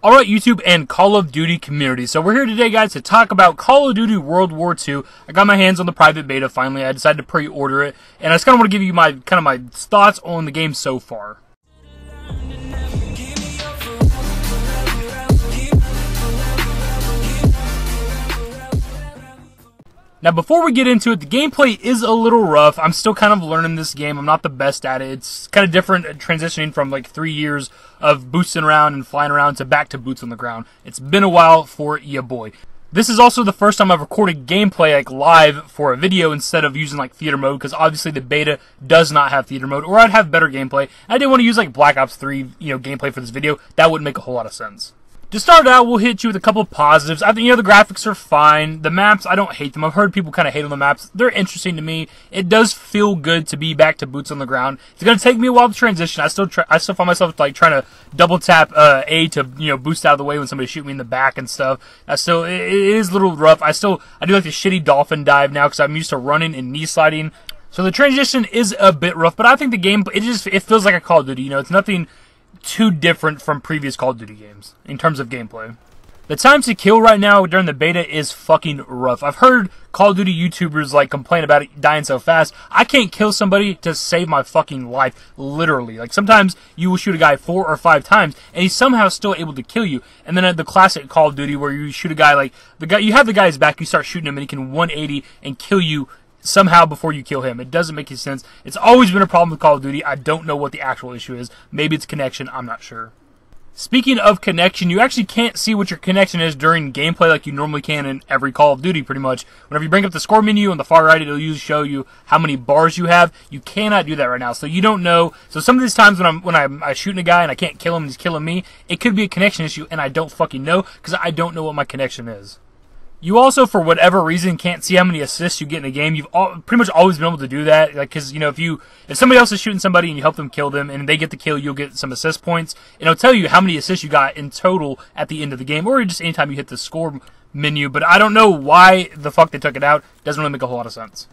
Alright YouTube and Call of Duty community, so we're here today guys to talk about Call of Duty World War II. I got my hands on the private beta finally. I decided to pre-order it, and I just kind of want to give you my thoughts on the game so far. Now, before we get into it, the gameplay is a little rough. I'm still kind of learning this game. I'm not the best at it. It's kind of different transitioning from like 3 years of boosting around and flying around to back to boots on the ground. It's been a while for ya boy. This is also the first time I've recorded gameplay like live for a video instead of using like theater mode, because obviously the beta does not have theater mode, or I'd have better gameplay. I didn't want to use like Black Ops 3, gameplay for this video. That wouldn't make a whole lot of sense. To start out, we'll hit you with a couple of positives. I think, the graphics are fine. The maps, I don't hate them. I've heard people kind of hate on the maps. They're interesting to me. It does feel good to be back to boots on the ground. It's going to take me a while to transition. I still find myself like trying to double tap A to, boost out of the way when somebody shoots me in the back and stuff. It is a little rough. I do like the shitty dolphin dive now because I'm used to running and knee sliding. So the transition is a bit rough, but I think the game, it feels like a Call of Duty. It's nothing too different from previous Call of Duty games in terms of gameplay. The time to kill right now during the beta is fucking rough. I've heard Call of Duty YouTubers like complain about it dying so fast. I can't kill somebody to save my fucking life, literally. Like sometimes you will shoot a guy 4 or 5 times and he's somehow still able to kill you. And then at the classic Call of Duty where you shoot a guy like you have the guy's back, you start shooting him and he can 180 and kill you somehow before you kill him. It doesn't make any sense. It's always been a problem with Call of Duty. I don't know what the actual issue is. Maybe it's connection. I'm not sure. Speaking of connection, you actually can't see what your connection is during gameplay like you normally can in every Call of Duty, pretty much. Whenever you bring up the score menu on the far right, it'll usually show you how many bars you have. You cannot do that right now, so you don't know. So some of these times when I'm shooting a guy and I can't kill him and he's killing me, it could be a connection issue, and I don't fucking know because I don't know what my connection is. You also, for whatever reason, can't see how many assists you get in a game. You've pretty much always been able to do that, like, because if somebody else is shooting somebody and you help them kill them and they get the kill, you'll get some assist points. It'll tell you how many assists you got in total at the end of the game, or just anytime you hit the score menu. But I don't know why the fuck they took it out. Doesn't really make a whole lot of sense.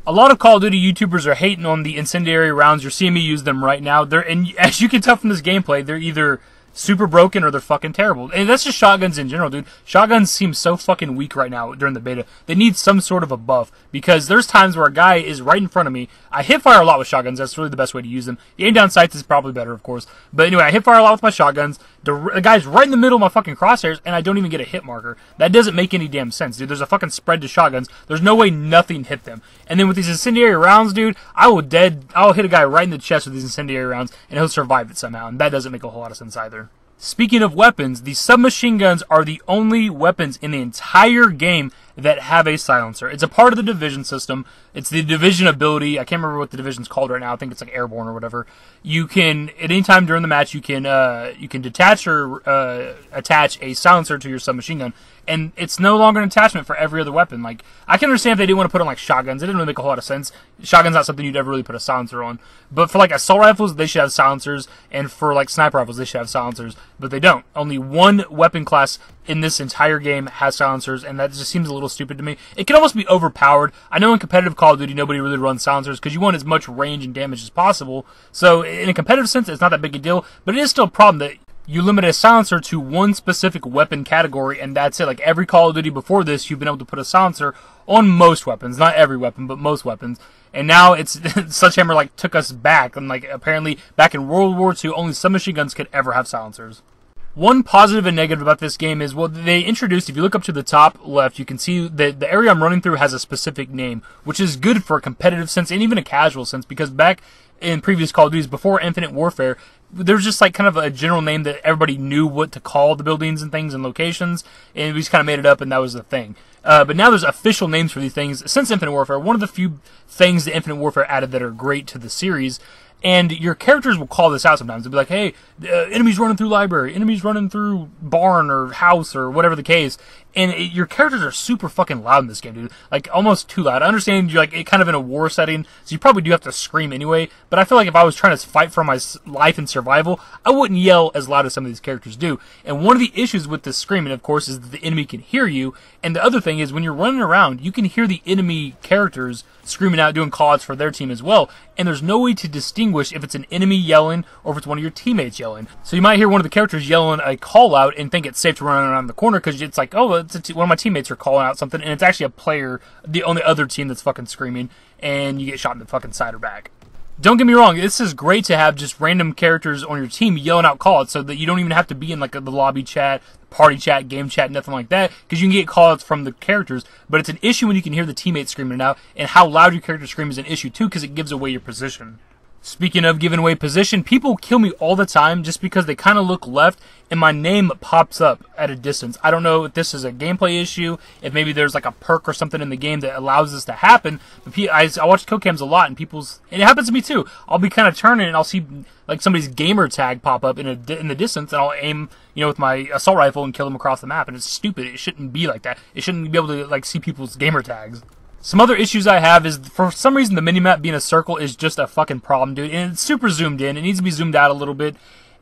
A lot of Call of Duty YouTubers are hating on the incendiary rounds. You're seeing me use them right now. And as you can tell from this gameplay, they're either super broken or they're fucking terrible. And that's just shotguns in general, dude. Shotguns seem so fucking weak right now during the beta. They need some sort of a buff, because there's times where a guy is right in front of me. I hip fire a lot with shotguns. That's really the best way to use them. The aim down sights is probably better, of course. But anyway, I hip fire a lot with my shotguns. The guy's right in the middle of my fucking crosshairs, and I don't even get a hit marker. That doesn't make any damn sense, dude. There's a fucking spread to shotguns. There's no way nothing hit them. And then with these incendiary rounds, dude, I'll hit a guy right in the chest with these incendiary rounds, and he'll survive it somehow. And that doesn't make a whole lot of sense either. Speaking of weapons, the submachine guns are the only weapons in the entire game that have a silencer. It's a part of the division system. It's the division ability. I can't remember what the division's called right now. I think it's like airborne or whatever. You can, at any time during the match, you can detach or attach a silencer to your submachine gun, and it's no longer an attachment for every other weapon. Like, I can understand if they didn't want to put on like shotguns. It didn't really make a whole lot of sense. Shotgun's not something you'd ever really put a silencer on. But for like assault rifles, they should have silencers, and for like sniper rifles, they should have silencers. But they don't. Only one weapon class in this entire game has silencers, and that just seems a little stupid to me. It can almost be overpowered. I know in competitive Call of Duty, nobody really runs silencers because you want as much range and damage as possible. So in a competitive sense, it's not that big a deal, but it is still a problem that you limit a silencer to one specific weapon category, and that's it. Like every Call of Duty before this, you've been able to put a silencer on most weapons. Not every weapon, but most weapons. And now it's Sledgehammer like took us back, and like apparently back in World War II, only submachine guns could ever have silencers. One positive and negative about this game is, well, they introduced, if you look up to the top left, you can see that the area I'm running through has a specific name, which is good for a competitive sense and even a casual sense, because back in previous Call of Duties, before Infinite Warfare, there was just like kind of a general name that everybody knew what to call the buildings and things and locations, and we just kind of made it up, and that was the thing. But now there's official names for these things. Since Infinite Warfare, one of the few things that Infinite Warfare added that are great to the series, and your characters will call this out sometimes. They'll be like, hey, enemies running through library, enemies running through barn or house or whatever the case. And your characters are super fucking loud in this game, dude. Like, almost too loud. I understand you're, like, kind of in a war setting, so you probably do have to scream anyway. But I feel like if I was trying to fight for my life and survival, I wouldn't yell as loud as some of these characters do. And one of the issues with this screaming, of course, is that the enemy can hear you. And the other thing is, when you're running around, you can hear the enemy characters screaming out, doing call-outs for their team as well. And there's no way to distinguish distinguish if it's an enemy yelling or if it's one of your teammates yelling. So you might hear one of the characters yelling a call out and think it's safe to run around the corner because it's like, oh, one of my teammates are calling out something, and it's actually a player on the other team that's fucking screaming, and you get shot in the fucking side or back. Don't get me wrong, this is great to have just random characters on your team yelling out call-outs so that you don't even have to be in like the lobby chat, party chat, game chat, nothing like that, because you can get call-outs from the characters, but it's an issue when you can hear the teammates screaming it out, and how loud your character screams is an issue too, because it gives away your position. Speaking of giving away position, people kill me all the time just because they kind of look left and my name pops up at a distance. I don't know if this is a gameplay issue, if maybe there's like a perk or something in the game that allows this to happen. But I watch kill cams a lot, and it happens to me too. I'll be kind of turning and I'll see like somebody's gamer tag pop up in the distance, and I'll aim, with my assault rifle and kill them across the map. And it's stupid. It shouldn't be like that. It shouldn't be able to like see people's gamer tags. Some other issues I have is, for some reason, the minimap being a circle is just a fucking problem, dude. And it's super zoomed in. It needs to be zoomed out a little bit.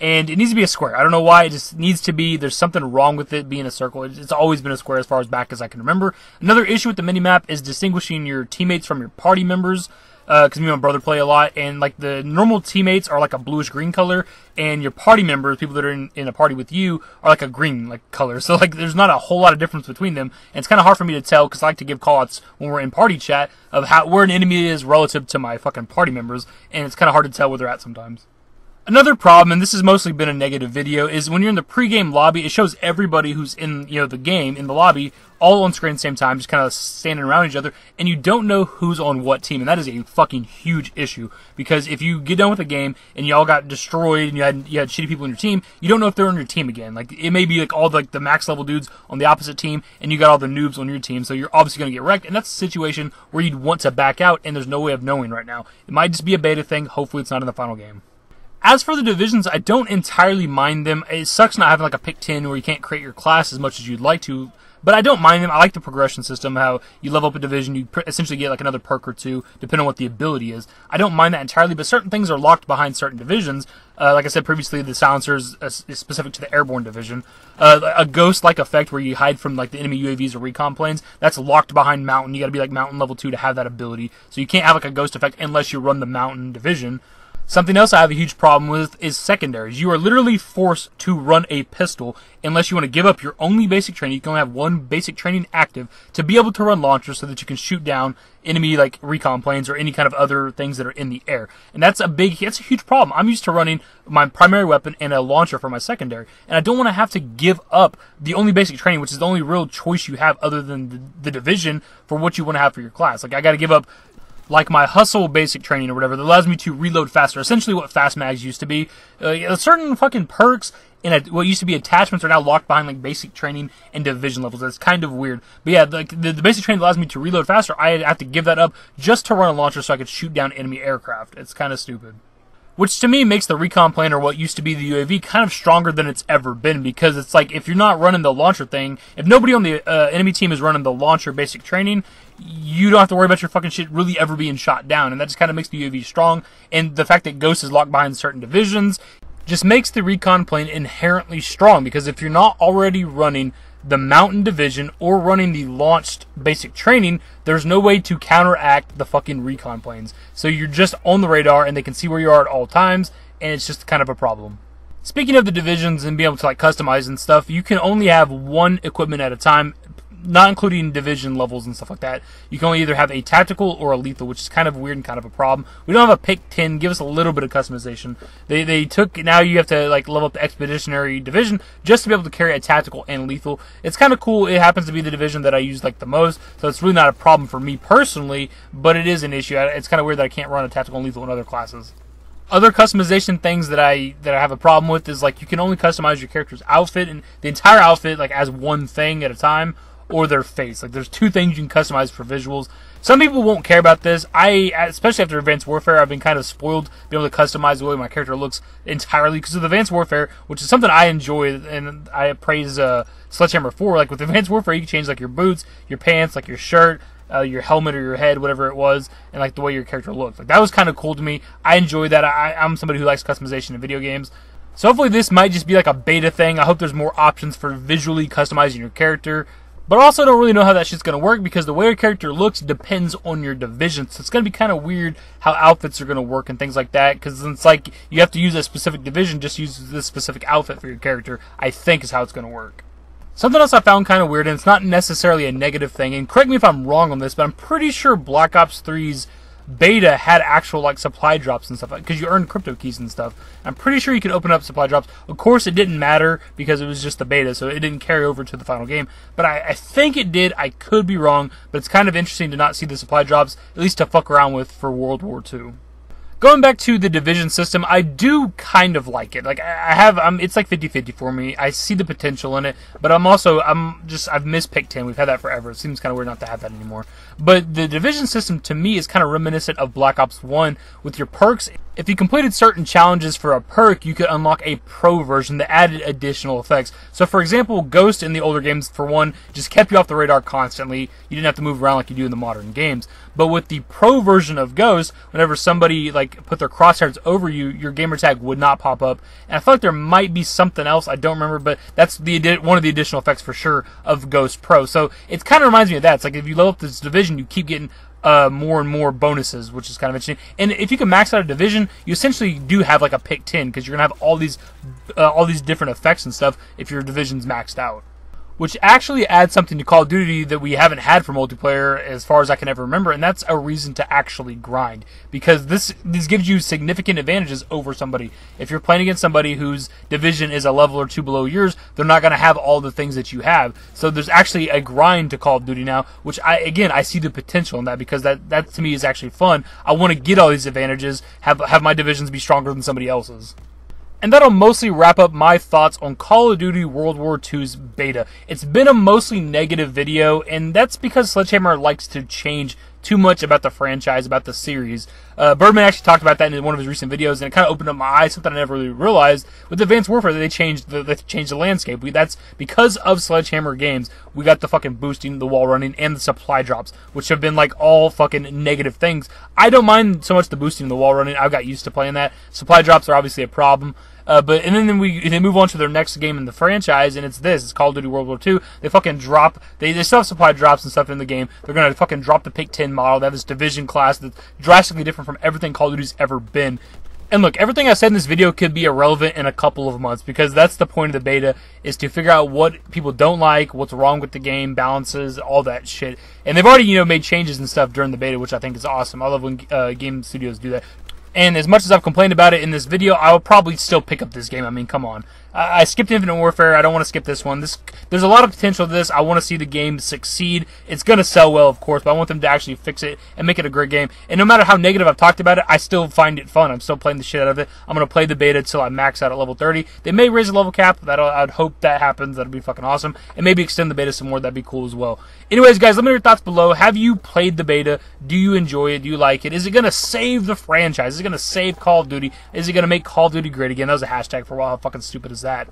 And it needs to be a square. I don't know why. It just needs to be. There's something wrong with it being a circle. It's always been a square as far as back as I can remember. Another issue with the minimap is distinguishing your teammates from your party members. Because me and my brother play a lot, and like the normal teammates are like a bluish green color, and your party members, people that are in a party with you, are like a green like color. So like there's not a whole lot of difference between them, and it's kind of hard for me to tell because I like to give callouts when we're in party chat of where an enemy is relative to my fucking party members, and it's kind of hard to tell where they're at sometimes. Another problem, and this has mostly been a negative video, is when you're in the pre-game lobby, it shows everybody who's in the game, in the lobby, all on screen at the same time, just kind of standing around each other, and you don't know who's on what team, and that is a fucking huge issue, because if you get done with the game, and you all got destroyed, and you had shitty people in your team, you don't know if they're on your team again. Like, it may be like all the max level dudes on the opposite team, and you got all the noobs on your team, so you're obviously going to get wrecked, and that's a situation where you'd want to back out, and there's no way of knowing right now. It might just be a beta thing, hopefully it's not in the final game. As for the divisions, I don't entirely mind them. It sucks not having like a pick 10 where you can't create your class as much as you'd like to, but I don't mind them. I like the progression system, how you level up a division, you essentially get like another perk or two, depending on what the ability is. I don't mind that entirely, but certain things are locked behind certain divisions. Like I said previously, the silencer is specific to the airborne division. A ghost-like effect where you hide from like the enemy UAVs or recon planes, that's locked behind mountain. You gotta be like mountain level 2 to have that ability. So you can't have like a ghost effect unless you run the mountain division. Something else I have a huge problem with is secondaries. You are literally forced to run a pistol unless you want to give up your only basic training. You can only have one basic training active to be able to run launchers so that you can shoot down enemy like recon planes or any kind of other things that are in the air. And that's a huge problem. I'm used to running my primary weapon and a launcher for my secondary, and I don't want to have to give up the only basic training, which is the only real choice you have other than the division for what you want to have for your class. Like, I got to give up like my hustle basic training or whatever that allows me to reload faster, essentially what fast mags used to be. Certain fucking perks and what used to be attachments are now locked behind like basic training and division levels. That's kind of weird. But yeah, the basic training allows me to reload faster. I have to give that up just to run a launcher so I could shoot down enemy aircraft. It's kind of stupid. Which to me makes the recon plane, or what used to be the UAV, kind of stronger than it's ever been, because it's like if you're not running the launcher thing, if nobody on the enemy team is running the launcher basic training, you don't have to worry about your fucking shit really ever being shot down, and that just kind of makes the UAV strong. And the fact that Ghost is locked behind certain divisions just makes the recon plane inherently strong, because if you're not already running the mountain division or running the launched basic training, there's no way to counteract the fucking recon planes. So you're just on the radar and they can see where you are at all times, and it's just kind of a problem. Speaking of the divisions and being able to like customize and stuff, you can only have one equipment at a time, not including division levels and stuff like that. You can only either have a tactical or a lethal, which is kind of weird and kind of a problem. We don't have a pick 10. Give us a little bit of customization. Now you have to like level up the expeditionary division just to be able to carry a tactical and lethal. It's kind of cool. It happens to be the division that I use like the most, so it's really not a problem for me personally, but it is an issue. It's kind of weird that I can't run a tactical and lethal in other classes. Other customization things that I have a problem with is like you can only customize your character's outfit and the entire outfit like as one thing at a time, or their face. Like, there's two things you can customize for visuals. Some people won't care about this. Especially after Advanced Warfare, I've been kind of spoiled being able to customize the way my character looks entirely because of Advanced Warfare, which is something I enjoy, and I praise Sledgehammer for. Like, with Advanced Warfare, you can change, like, your boots, your pants, like, your shirt, your helmet or your head, whatever it was, and, like, the way your character looked. Like, that was kind of cool to me. I enjoy that. I'm somebody who likes customization in video games. So hopefully this might just be, like, a beta thing. I hope there's more options for visually customizing your character. But I also don't really know how that shit's going to work because the way your character looks depends on your division. So it's going to be kind of weird how outfits are going to work and things like that, because it's like you have to use a specific division, just use this specific outfit for your character, I think is how it's going to work. Something else I found kind of weird, and it's not necessarily a negative thing, and correct me if I'm wrong on this, but I'm pretty sure Black Ops 3's beta had actual like supply drops and stuff, because you earn crypto keys and stuff. I'm pretty sure you could open up supply drops. Of course it didn't matter because it was just the beta, so it didn't carry over to the final game, but I think it did. I could be wrong, but it's kind of interesting to not see the supply drops, at least to fuck around with for World War II. Going back to the division system, I do kind of like it. Like, it's like 50-50 for me. I see the potential in it, but I've missed Pick 10. We've had that forever. It seems kind of weird not to have that anymore. But the division system, to me, is kind of reminiscent of Black Ops 1 with your perks. If you completed certain challenges for a perk, you could unlock a pro version that added additional effects. So, for example, Ghost in the older games, for one, just kept you off the radar constantly. You didn't have to move around like you do in the modern games. But with the pro version of Ghost, whenever somebody like put their crosshairs over you, your gamer tag would not pop up. And I feel like there might be something else, I don't remember, but that's one of the additional effects for sure of Ghost Pro. So it kind of reminds me of that. It's like if you level up this division, you keep getting more and more bonuses, which is kind of interesting. And if you can max out a division, you essentially do have like a pick 10, because you're gonna have all these different effects and stuff if your division's maxed out. Which actually adds something to Call of Duty that we haven't had for multiplayer as far as I can ever remember, and that's a reason to actually grind. Because this gives you significant advantages over somebody. If you're playing against somebody whose division is a level or two below yours, they're not going to have all the things that you have. So there's actually a grind to Call of Duty now, which I see the potential in that, because that to me is actually fun. I want to get all these advantages, have my divisions be stronger than somebody else's. And that'll mostly wrap up my thoughts on Call of Duty World War II's beta. It's been a mostly negative video, and that's because Sledgehammer likes to change too much about the franchise, about the series. Birdman actually talked about that in one of his recent videos, and it kind of opened up my eyes, something I never really realized. With Advanced Warfare, they changed the landscape. That's because of Sledgehammer Games. We got the fucking boosting, the wall running, and the supply drops, which have been like all fucking negative things. I don't mind so much the boosting and the wall running. I've got used to playing that. Supply drops are obviously a problem. But they move on to their next game in the franchise, and it's Call of Duty World War II. They fucking drop, they still have supply drops and stuff in the game. They're gonna fucking drop the Pick 10 model. They have this division class that's drastically different from everything Call of Duty's ever been. And look, everything I said in this video could be irrelevant in a couple of months, because that's the point of the beta, is to figure out what people don't like, what's wrong with the game, balances, all that shit. And they've already, made changes and stuff during the beta, which I think is awesome. I love when game studios do that. And as much as I've complained about it in this video, I will probably still pick up this game. I mean, come on. I skipped Infinite Warfare. I don't want to skip this one. There's a lot of potential to this. I want to see the game succeed. It's going to sell well, of course, but I want them to actually fix it and make it a great game. And no matter how negative I've talked about it, I still find it fun. I'm still playing the shit out of it. I'm going to play the beta until I max out at level 30. They may raise the level cap. I'd hope that happens. That'd be fucking awesome. And maybe extend the beta some more. That'd be cool as well. Anyways, guys, let me know your thoughts below. Have you played the beta? Do you enjoy it? Do you like it? Is it going to save the franchise? Is it going to save Call of Duty? Is it going to make Call of Duty great again? That was a hashtag for a while. How fucking stupid is that?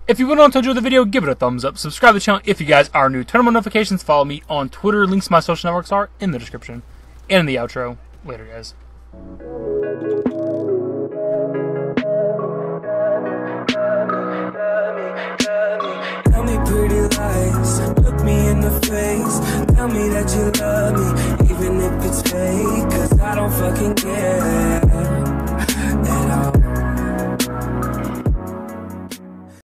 If you went on to enjoy the video, give it a thumbs up. Subscribe to the channel if you guys are new. Turn on notifications. Follow me on Twitter. Links to my social networks are in the description and in the outro. Later, guys. Tell me pretty lies, look me in the face. Tell me that you love me, even if it's fake, 'cause I don't fucking care.